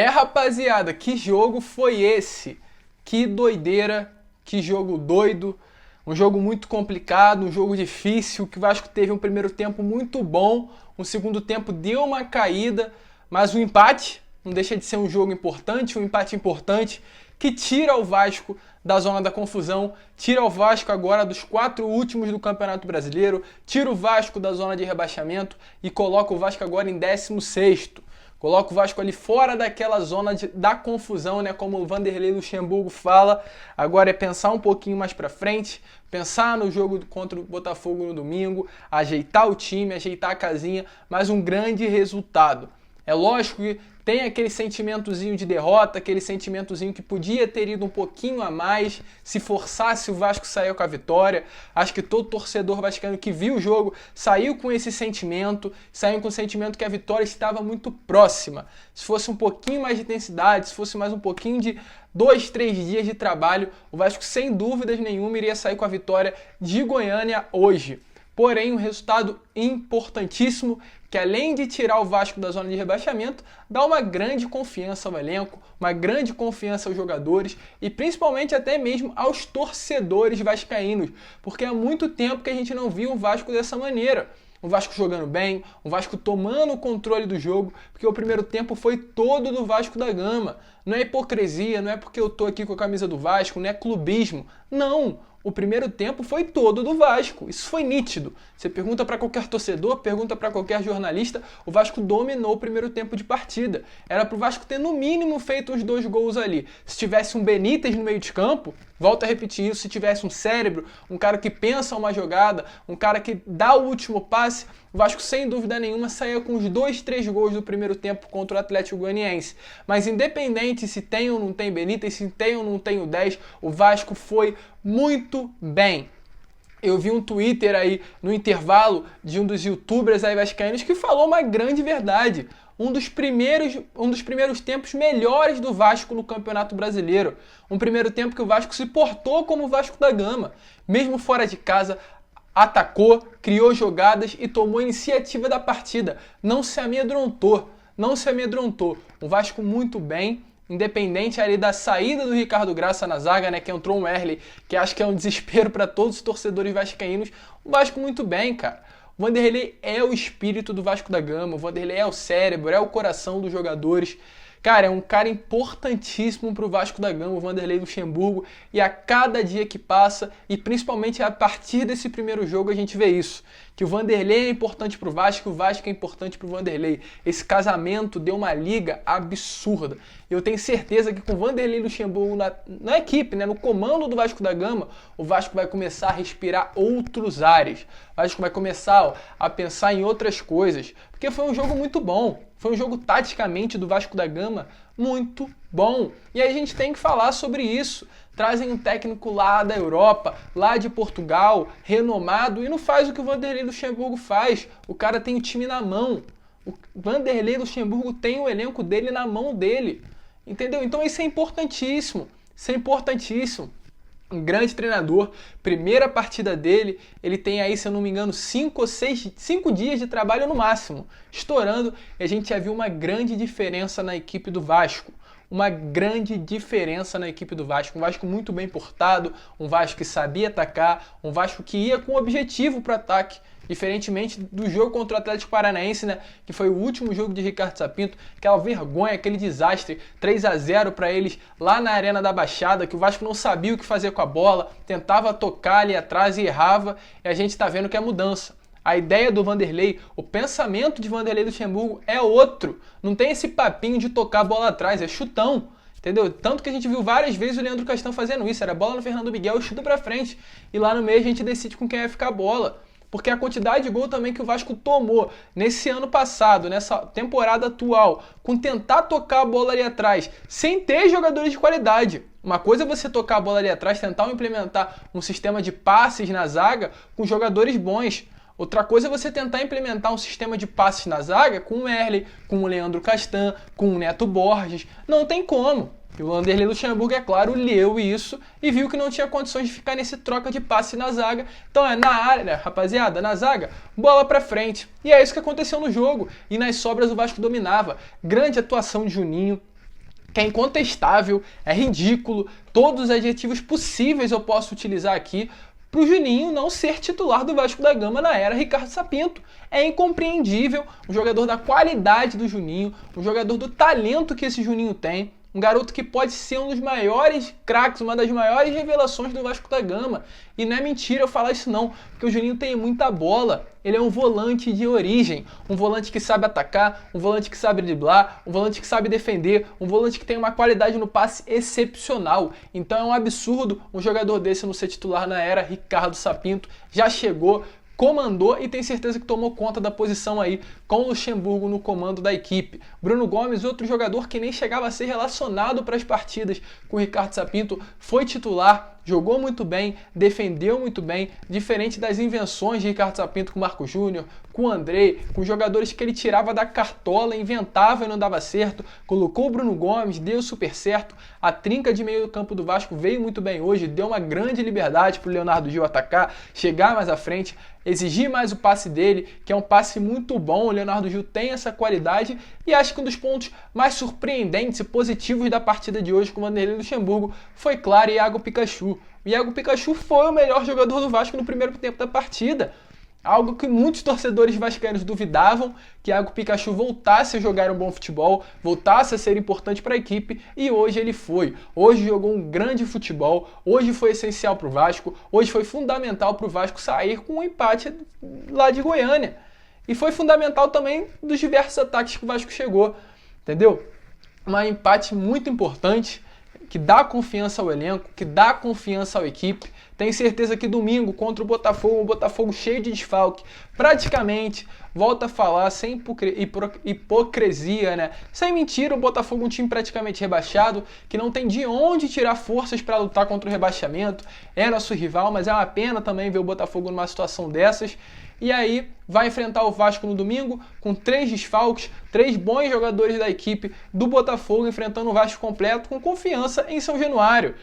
Rapaziada, que jogo foi esse? Que doideira, que jogo doido, um jogo muito complicado, um jogo difícil, que o Vasco teve um primeiro tempo muito bom, um segundo tempo deu uma caída, mas o empate não deixa de ser um jogo importante, um empate importante, que tira o Vasco da zona da confusão, tira o Vasco agora dos 4 últimos do Campeonato Brasileiro, tira o Vasco da zona de rebaixamento e coloca o Vasco agora em 16º. Coloca o Vasco ali fora daquela zona da confusão, né? Como o Vanderlei Luxemburgo fala. Agora é pensar um pouquinho mais pra frente, pensar no jogo contra o Botafogo no domingo, ajeitar o time, ajeitar a casinha, mas um grande resultado. É lógico que tem aquele sentimentozinho de derrota, aquele sentimentozinho que podia ter ido um pouquinho a mais, se forçasse o Vasco sair com a vitória. Acho que todo torcedor vascaíno que viu o jogo saiu com esse sentimento, saiu com o sentimento que a vitória estava muito próxima. Se fosse um pouquinho mais de intensidade, se fosse mais um pouquinho de 2, 3 dias de trabalho, o Vasco sem dúvidas nenhuma iria sair com a vitória de Goiânia hoje. Porém, um resultado importantíssimo que, além de tirar o Vasco da zona de rebaixamento, dá uma grande confiança ao elenco, uma grande confiança aos jogadores e principalmente até mesmo aos torcedores vascaínos, porque há muito tempo que a gente não viu o Vasco dessa maneira. O Vasco jogando bem, o Vasco tomando o controle do jogo, porque o primeiro tempo foi todo do Vasco da Gama. Não é hipocrisia, não é porque eu tô aqui com a camisa do Vasco, não é clubismo. Não! O primeiro tempo foi todo do Vasco, isso foi nítido. Você pergunta para qualquer torcedor, pergunta para qualquer jornalista, o Vasco dominou o primeiro tempo de partida. Era para o Vasco ter no mínimo feito os 2 gols ali. Se tivesse um Benítez no meio de campo, volto a repetir isso, se tivesse um cérebro, um cara que pensa uma jogada, um cara que dá o último passe, o Vasco sem dúvida nenhuma saía com os 2, 3 gols do primeiro tempo contra o Atlético Goianiense. Mas independente se tem ou não tem Benítez, se tem ou não tem o 10, o Vasco foi muito bem. Eu vi um Twitter aí no intervalo de um dos youtubers aí vascaínos que falou uma grande verdade. Um dos primeiros tempos melhores do Vasco no Campeonato Brasileiro. Um primeiro tempo que o Vasco se portou como o Vasco da Gama. Mesmo fora de casa, atacou, criou jogadas e tomou a iniciativa da partida. Não se amedrontou. O Vasco muito bem. Independente ali da saída do Ricardo Graça na zaga, né, que entrou um Wesley, que acho que é um desespero para todos os torcedores vascaínos, o Vasco muito bem, cara. O Vanderlei é o espírito do Vasco da Gama, o Vanderlei é o cérebro, é o coração dos jogadores. Cara, é um cara importantíssimo pro Vasco da Gama, o Vanderlei Luxemburgo, e a cada dia que passa, e principalmente a partir desse primeiro jogo, a gente vê isso. Que o Vanderlei é importante pro Vasco, o Vasco é importante pro Vanderlei. Esse casamento deu uma liga absurda. Eu tenho certeza que com o Vanderlei Luxemburgo na equipe, né, no comando do Vasco da Gama, o Vasco vai começar a respirar outros ares. O Vasco vai começar a pensar em outras coisas. Porque foi um jogo muito bom. Foi um jogo taticamente do Vasco da Gama muito bom. E aí a gente tem que falar sobre isso. Trazem um técnico lá da Europa, lá de Portugal, renomado, e não faz o que o Vanderlei Luxemburgo faz. O cara tem o time na mão. O Vanderlei Luxemburgo tem o elenco dele na mão dele. Entendeu? Então isso é importantíssimo. Isso é importantíssimo. Um grande treinador, primeira partida dele, ele tem aí, se eu não me engano, 5 dias de trabalho no máximo, estourando, e a gente já viu uma grande diferença na equipe do Vasco. Um Vasco muito bem portado, um Vasco que sabia atacar, um Vasco que ia com objetivo para ataque, diferentemente do jogo contra o Atlético Paranaense, né, que foi o último jogo de Ricardo Sapinto, aquela vergonha, aquele desastre, 3-0 para eles lá na Arena da Baixada, que o Vasco não sabia o que fazer com a bola, tentava tocar ali atrás e errava, e a gente está vendo que é mudança. A ideia do Vanderlei, o pensamento de Vanderlei Luxemburgo é outro. Não tem esse papinho de tocar a bola atrás, é chutão. Entendeu? Tanto que a gente viu várias vezes o Leandro Castan fazendo isso. Era bola no Fernando Miguel, chuta pra frente. E lá no meio a gente decide com quem vai ficar a bola. Porque a quantidade de gol também que o Vasco tomou nesse ano passado, nessa temporada atual, com tentar tocar a bola ali atrás, sem ter jogadores de qualidade. Uma coisa é você tocar a bola ali atrás, tentar implementar um sistema de passes na zaga com jogadores bons. Outra coisa é você tentar implementar um sistema de passes na zaga com o Wesley, com o Leandro Castan, com o Neto Borges. Não tem como. E o Vanderlei Luxemburgo, é claro, leu isso e viu que não tinha condições de ficar nesse troca de passe na zaga. Então é na área, rapaziada, na zaga, bola pra frente. E é isso que aconteceu no jogo. E nas sobras o Vasco dominava. Grande atuação de Juninho. que é incontestável, é ridículo, todos os adjetivos possíveis eu posso utilizar aqui para o Juninho não ser titular do Vasco da Gama na era Ricardo Sapinto. É incompreendível um jogador da qualidade do Juninho, um jogador do talento que esse Juninho tem, um garoto que pode ser um dos maiores craques, uma das maiores revelações do Vasco da Gama. E não é mentira eu falar isso não, porque o Juninho tem muita bola. Ele é um volante de origem, um volante que sabe atacar, um volante que sabe driblar, um volante que sabe defender, um volante que tem uma qualidade no passe excepcional. Então é um absurdo um jogador desse não ser titular na era Ricardo Sapinto. Já chegou, comandou e tem certeza que tomou conta da posição aí com o Luxemburgo no comando da equipe. Bruno Gomes, outro jogador que nem chegava a ser relacionado para as partidas com o Ricardo Sapinto, foi titular, jogou muito bem, defendeu muito bem, diferente das invenções de Ricardo Sapinto com o Marco Júnior, com o Andrei, com jogadores que ele tirava da cartola, inventava e não dava certo, colocou o Bruno Gomes, deu super certo, a trinca de meio do campo do Vasco veio muito bem hoje, deu uma grande liberdade para o Leonardo Gil atacar, chegar mais à frente, exigir mais o passe dele, que é um passe muito bom, o Leonardo Gil tem essa qualidade, e acho que um dos pontos mais surpreendentes e positivos da partida de hoje com o Vanderlei Luxemburgo foi, claro, Iago Pikachu. O Iago Pikachu foi o melhor jogador do Vasco no primeiro tempo da partida. Algo que muitos torcedores vascaínos duvidavam, que Iago Pikachu voltasse a jogar um bom futebol, voltasse a ser importante para a equipe, e hoje ele foi. Hoje jogou um grande futebol, hoje foi essencial para o Vasco, hoje foi fundamental para o Vasco sair com um empate lá de Goiânia. E foi fundamental também dos diversos ataques que o Vasco chegou, entendeu? Um empate muito importante, que dá confiança ao elenco, que dá confiança à equipe. Tenho certeza que domingo contra o Botafogo cheio de desfalque, praticamente, volta a falar, sem hipocrisia, né? Sem mentira, o Botafogo é um time praticamente rebaixado, que não tem de onde tirar forças para lutar contra o rebaixamento. É nosso rival, mas é uma pena também ver o Botafogo numa situação dessas. E aí vai enfrentar o Vasco no domingo com 3 desfalques, 3 bons jogadores da equipe do Botafogo enfrentando o Vasco completo com confiança em São Januário.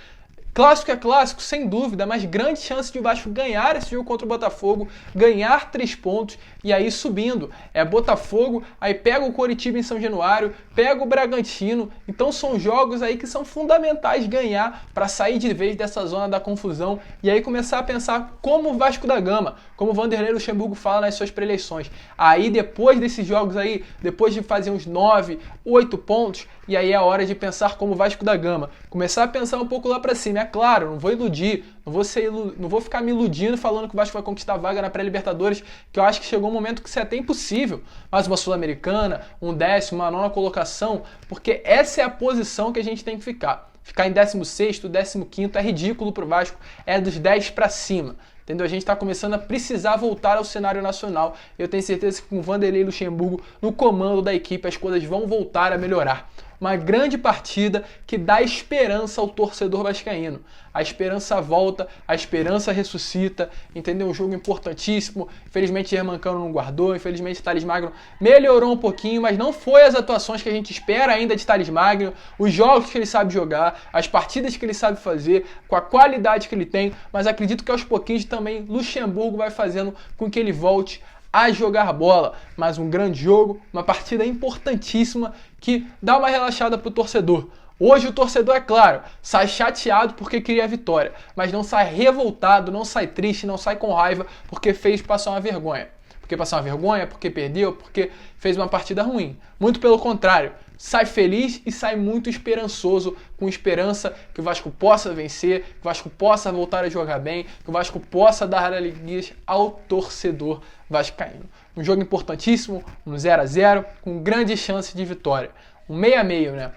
Clássico é clássico, sem dúvida, mas grande chance de o Vasco ganhar esse jogo contra o Botafogo, ganhar 3 pontos e aí subindo. É Botafogo, aí pega o Coritiba em São Januário, pega o Bragantino. Então são jogos aí que são fundamentais ganhar para sair de vez dessa zona da confusão e aí começar a pensar como o Vasco da Gama, como o Vanderlei Luxemburgo fala nas suas preleções. Aí depois desses jogos aí, depois de fazer uns 9, 8 pontos, e aí é a hora de pensar como o Vasco da Gama. Começar a pensar um pouco lá para cima. É claro, não vou iludir, não vou ficar me iludindo falando que o Vasco vai conquistar a vaga na pré-Libertadores, que eu acho que chegou um momento que isso é até impossível. Mas uma Sul-Americana, um 10º, uma 9ª colocação, porque essa é a posição que a gente tem que ficar. Ficar em 16º, 15º é ridículo pro Vasco, é dos 10 para cima. Entendeu? A gente está começando a precisar voltar ao cenário nacional. Eu tenho certeza que com o Vanderlei Luxemburgo no comando da equipe as coisas vão voltar a melhorar. Uma grande partida que dá esperança ao torcedor vascaíno. A esperança volta, a esperança ressuscita, entendeu? Um jogo importantíssimo. Infelizmente, Germancano não guardou, infelizmente, Thales Magno melhorou um pouquinho, mas não foi as atuações que a gente espera ainda de Thales Magno, os jogos que ele sabe jogar, as partidas que ele sabe fazer, com a qualidade que ele tem, mas acredito que aos pouquinhos também Luxemburgo vai fazendo com que ele volte a jogar bola. Mas um grande jogo, uma partida importantíssima que dá uma relaxada pro torcedor. Hoje o torcedor, é claro, sai chateado porque queria a vitória, mas não sai revoltado, não sai triste, não sai com raiva porque fez passar uma vergonha. Porque passar uma vergonha, porque perdeu, porque fez uma partida ruim. Muito pelo contrário, sai feliz e sai muito esperançoso, com esperança que o Vasco possa vencer, que o Vasco possa voltar a jogar bem, que o Vasco possa dar alegrias ao torcedor vascaíno. Um jogo importantíssimo, um 0-0, com grande chance de vitória. Um 6-6, né?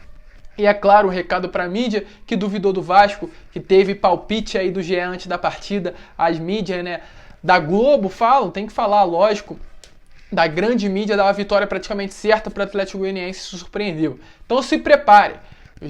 E é claro, um recado para a mídia que duvidou do Vasco, que teve palpite aí do GE antes da partida, as mídias, né, da Globo falam, tem que falar, lógico, da grande mídia, dava a vitória praticamente certa para o Atlético Goianiense, se surpreendeu. Então se prepare,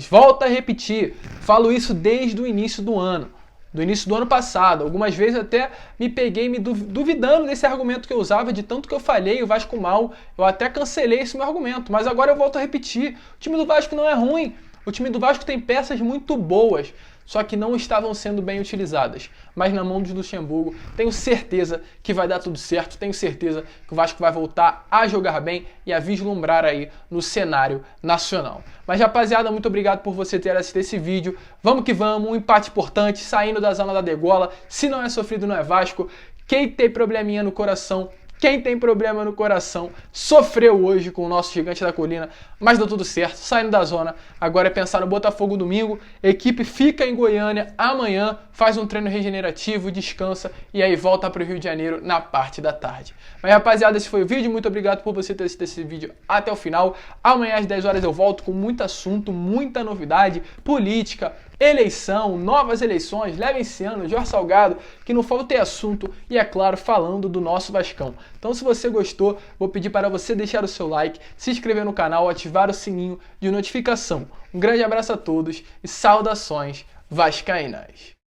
volto a repetir, falo isso desde o início do ano. Do início do ano passado. Algumas vezes até me peguei me duvidando desse argumento que eu usava, de tanto que eu falhei o Vasco mal, eu até cancelei esse meu argumento, mas agora eu volto a repetir, o time do Vasco não é ruim, o time do Vasco tem peças muito boas, só que não estavam sendo bem utilizadas. Mas na mão de Luxemburgo, tenho certeza que vai dar tudo certo, tenho certeza que o Vasco vai voltar a jogar bem e a vislumbrar aí no cenário nacional. Mas rapaziada, muito obrigado por você ter assistido esse vídeo. Vamos que vamos, um empate importante, saindo da zona da degola. Se não é sofrido, não é Vasco. Quem tem probleminha no coração, quem tem problema no coração, sofreu hoje com o nosso gigante da colina, mas deu tudo certo, saindo da zona. Agora é pensar no Botafogo domingo, a equipe fica em Goiânia amanhã, faz um treino regenerativo, descansa e aí volta para o Rio de Janeiro na parte da tarde. Mas rapaziada, esse foi o vídeo, muito obrigado por você ter assistido esse vídeo até o final. Amanhã às 10 horas eu volto com muito assunto, muita novidade, política, eleição, novas eleições, leva esse ano, Jorge Salgado, que não falta ter assunto e, é claro, falando do nosso Vascão. Então, se você gostou, vou pedir para você deixar o seu like, se inscrever no canal, ativar o sininho de notificação. Um grande abraço a todos e saudações vascaínas!